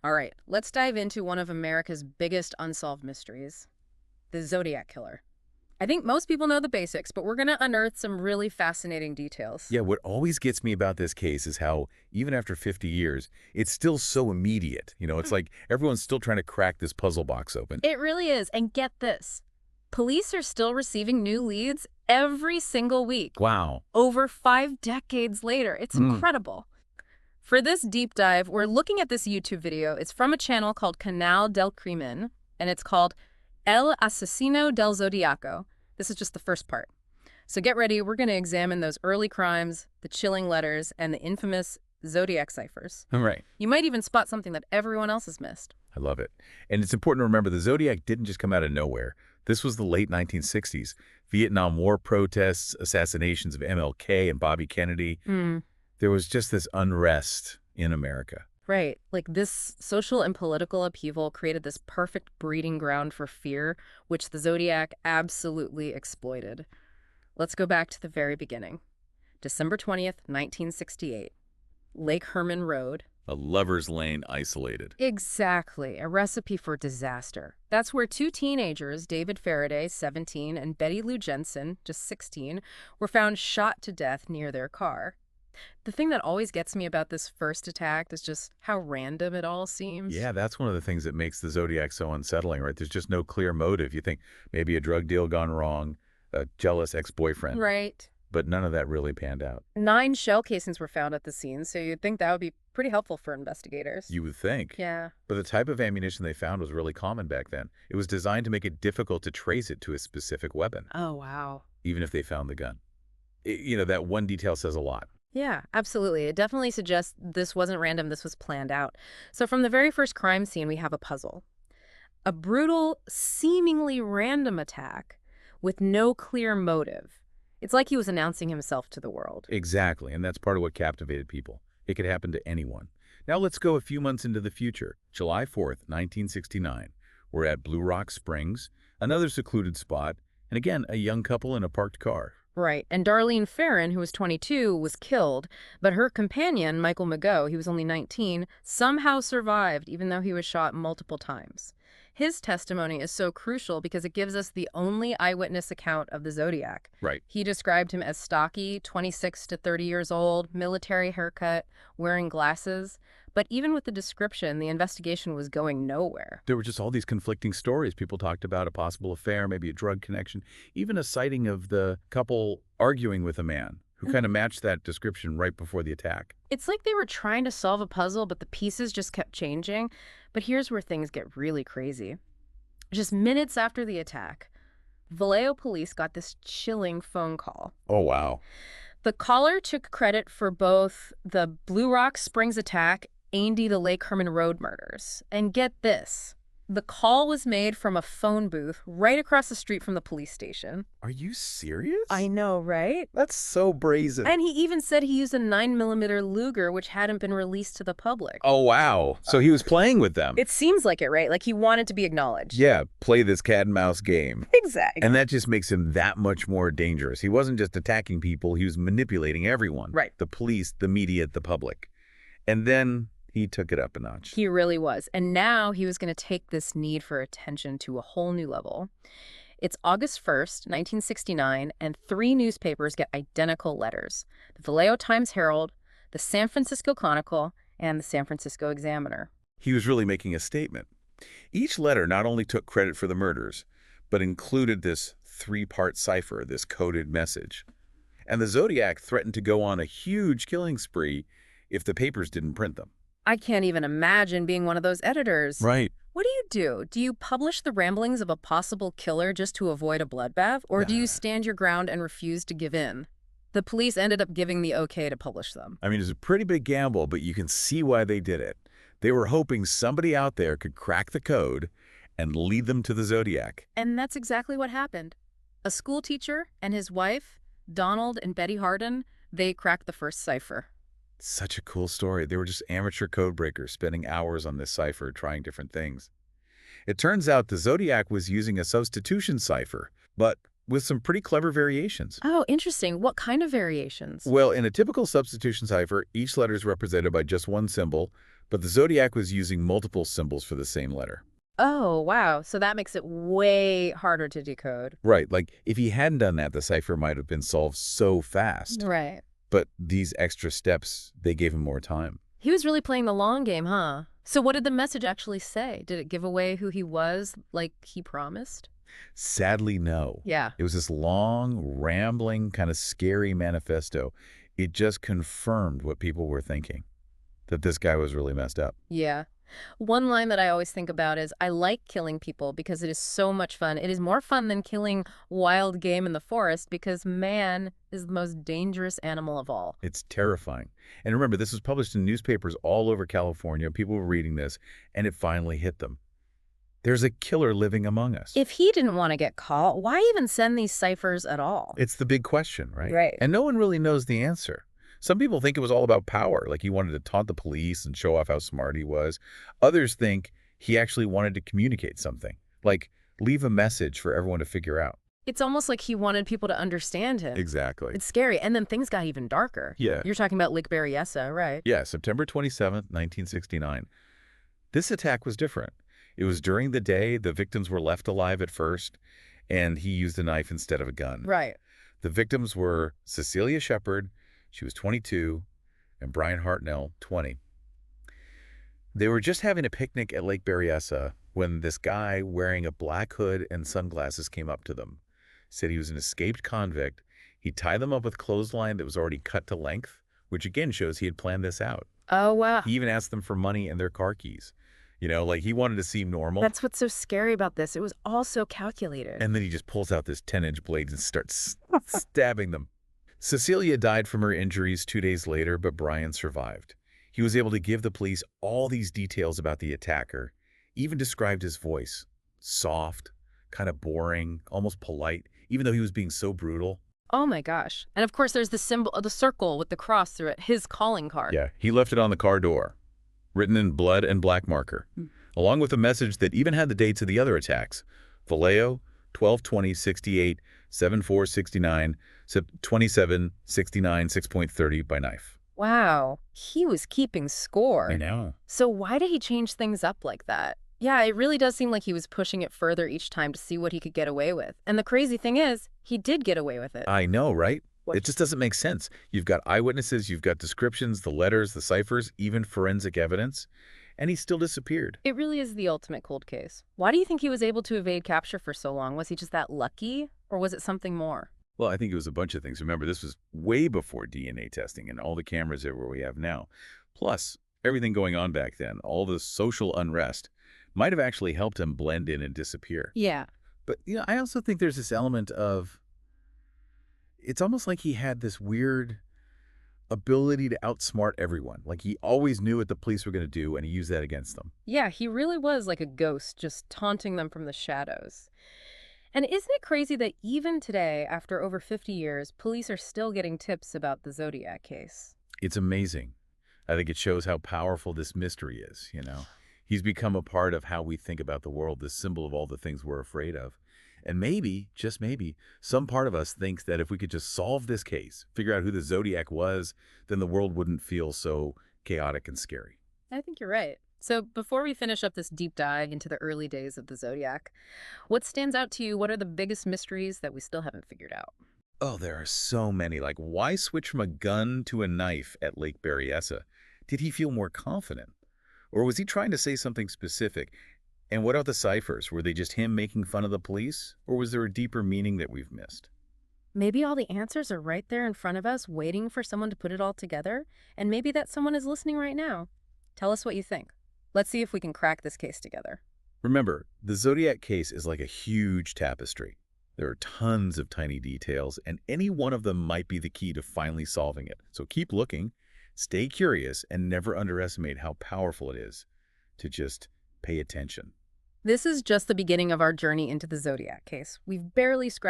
All right, let's dive into one of America's biggest unsolved mysteries, the Zodiac Killer. I think most people know the basics, but we're going to unearth some really fascinating details. Yeah, what always gets me about this case is how, even after 50 years, it's still so immediate. It's like everyone's still trying to crack this puzzle box open. It really is. And get this, police are still receiving new leads every single week. Wow. Over 5 decades later. It's incredible. For this deep dive, we're looking at this YouTube video. It's from a channel called Canal del Crimen, and it's called El Asesino del Zodiaco. This is just the first part. So get ready, we're going to examine those early crimes, the chilling letters, and the infamous Zodiac ciphers. Right. You might even spot something that everyone else has missed. I love it. And it's important to remember the Zodiac didn't just come out of nowhere. This was the late 1960s. Vietnam War protests, assassinations of MLK and Bobby Kennedy. There was just this unrest in America. Right. Like this social and political upheaval created this perfect breeding ground for fear, which the Zodiac absolutely exploited. Let's go back to the very beginning. December 20th, 1968. Lake Herman Road. A lover's lane isolated. Exactly. A recipe for disaster. That's where 2 teenagers, David Faraday, 17, and Betty Lou Jensen, just 16, were found shot to death near their car. The thing that always gets me about this first attack is just how random it all seems. Yeah, that's one of the things that makes the Zodiac so unsettling, right? There's just no clear motive. You think maybe a drug deal gone wrong, a jealous ex-boyfriend. Right. But none of that really panned out. 9 shell casings were found at the scene, so you'd think that would be pretty helpful for investigators. You would think. Yeah. But the type of ammunition they found was really common back then. It was designed to make it difficult to trace it to a specific weapon, Oh, wow. even if they found the gun. That one detail says a lot. Yeah, absolutely. It definitely suggests this wasn't random, this was planned out. So from the very first crime scene, we have a puzzle. A brutal, seemingly random attack with no clear motive. It's like he was announcing himself to the world. Exactly, and that's part of what captivated people. It could happen to anyone. Now let's go a few months into the future. July 4th, 1969. We're at Blue Rock Springs, another secluded spot, and again, a young couple in a parked car. Right. And Darlene Ferrin, who was 22, was killed, but her companion, Michael Mageau, he was only 19, somehow survived, even though he was shot multiple times. His testimony is so crucial because it gives us the only eyewitness account of the Zodiac. Right. He described him as stocky, 26 to 30 years old, military haircut, wearing glasses. But even with the description, the investigation was going nowhere. There were just all these conflicting stories. People talked about a possible affair, maybe a drug connection, even a sighting of the couple arguing with a man who kind of matched that description right before the attack. It's like they were trying to solve a puzzle, but the pieces just kept changing. But here's where things get really crazy. Just minutes after the attack, Vallejo police got this chilling phone call. Oh, wow. The caller took credit for both the Blue Rock Springs attack and the Lake Herman Road murders. And get this, the call was made from a phone booth right across the street from the police station. Are you serious? I know, right? That's so brazen. And he even said he used a 9mm Luger, which hadn't been released to the public. Oh, wow. So he was playing with them. It seems like it, right? Like he wanted to be acknowledged. Yeah, play this cat and mouse game. Exactly. And that just makes him that much more dangerous. He wasn't just attacking people, he was manipulating everyone. Right. The police, the media, the public. And then he took it up a notch. He really was. And now he was going to take this need for attention to a whole new level. It's August 1st, 1969, and 3 newspapers get identical letters. The Vallejo Times-Herald, the San Francisco Chronicle, and the San Francisco Examiner. He was really making a statement. Each letter not only took credit for the murders, but included this 3-part cipher, this coded message. And the Zodiac threatened to go on a huge killing spree if the papers didn't print them. I can't even imagine being one of those editors. Right. What do you do? Do you publish the ramblings of a possible killer just to avoid a bloodbath? Or do you stand your ground and refuse to give in? The police ended up giving the okay to publish them. I mean, it's a pretty big gamble, but you can see why they did it. They were hoping somebody out there could crack the code and lead them to the Zodiac. And that's exactly what happened. A school teacher and his wife, Donald and Betty Hardin, they cracked the first cipher. Such a cool story. They were just amateur code breakers spending hours on this cipher trying different things. It turns out the Zodiac was using a substitution cipher, but with some pretty clever variations. Oh, interesting. What kind of variations? Well, in a typical substitution cipher, each letter is represented by just one symbol, But the Zodiac was using multiple symbols for the same letter. Oh, wow. So that makes it way harder to decode. Right, like if he hadn't done that, the cipher might have been solved so fast. Right. But these extra steps, they gave him more time. He was really playing the long game, huh? So what did the message actually say? Did it give away who he was like he promised? Sadly, no. Yeah. It was this long, rambling, kind of scary manifesto. It just confirmed what people were thinking, that this guy was really messed up. Yeah. One line that I always think about is, I like killing people because it is so much fun. It is more fun than killing wild game in the forest because man is the most dangerous animal of all. It's terrifying. And remember, this was published in newspapers all over California. People were reading this, and it finally hit them. There's a killer living among us. If he didn't want to get caught, why even send these ciphers at all? It's the big question, right? Right. And no one really knows the answer. Some people think it was all about power, like he wanted to taunt the police and show off how smart he was. Others think he actually wanted to communicate something, like leave a message for everyone to figure out. It's almost like he wanted people to understand him. Exactly. It's scary. And then things got even darker. Yeah. You're talking about Lake Berryessa, right? Yeah, September 27th, 1969. This attack was different. It was during the day. The victims were left alive at first, and he used a knife instead of a gun. Right. The victims were Cecilia Shepard, she was 22, and Bryan Hartnell, 20. They were just having a picnic at Lake Berryessa when this guy wearing a black hood and sunglasses came up to them. Said he was an escaped convict. He tied them up with clothesline that was already cut to length, which again shows he had planned this out. Oh, wow. He even asked them for money and their car keys. You know, like he wanted to seem normal. That's what's so scary about this. It was all so calculated. And then he just pulls out this 10-inch blade and starts stabbing them. Cecilia died from her injuries 2 days later, but Bryan survived. He was able to give the police all these details about the attacker, even described his voice. Soft, kind of boring, almost polite, even though he was being so brutal. Oh my gosh. And of course there's the symbol of the circle with the cross through it, his calling card. Yeah, he left it on the car door, written in blood and black marker, along with a message that even had the dates of the other attacks. Vallejo, 12/20/68, 7/4/69, 27/69, 6.30 by knife. Wow. He was keeping score. I know. So why did he change things up like that? Yeah, it really does seem like he was pushing it further each time to see what he could get away with. And the crazy thing is, he did get away with it. I know, right? What? It just doesn't make sense. You've got eyewitnesses, you've got descriptions, the letters, the ciphers, even forensic evidence, and he still disappeared. It really is the ultimate cold case. Why do you think he was able to evade capture for so long? Was he just that lucky, or was it something more? Well, I think it was a bunch of things. Remember, this was way before DNA testing and all the cameras that we have now. Plus, everything going on back then, all the social unrest, might have actually helped him blend in and disappear. Yeah. But, you know, I also think there's this element of, it's almost like he had this weird ability to outsmart everyone. Like he always knew what the police were going to do, and he used that against them. Yeah, he really was like a ghost, just taunting them from the shadows. And isn't it crazy that even today, after over 50 years, police are still getting tips about the Zodiac case? It's amazing. I think it shows how powerful this mystery is, you know. He's become a part of how we think about the world, this symbol of all the things we're afraid of. And maybe, just maybe, some part of us thinks that if we could just solve this case, figure out who the Zodiac was, then the world wouldn't feel so chaotic and scary. I think you're right. So before we finish up this deep dive into the early days of the Zodiac, what stands out to you? What are the biggest mysteries that we still haven't figured out? Oh, there are so many. Like, why switch from a gun to a knife at Lake Berryessa? Did he feel more confident? Or was he trying to say something specific? And what about the ciphers? Were they just him making fun of the police? Or was there a deeper meaning that we've missed? Maybe all the answers are right there in front of us, waiting for someone to put it all together. And maybe that someone is listening right now. Tell us what you think. Let's see if we can crack this case together. Remember, the Zodiac case is like a huge tapestry. There are tons of tiny details, and any one of them might be the key to finally solving it. So keep looking, stay curious, and never underestimate how powerful it is to just pay attention. This is just the beginning of our journey into the Zodiac case. We've barely scratched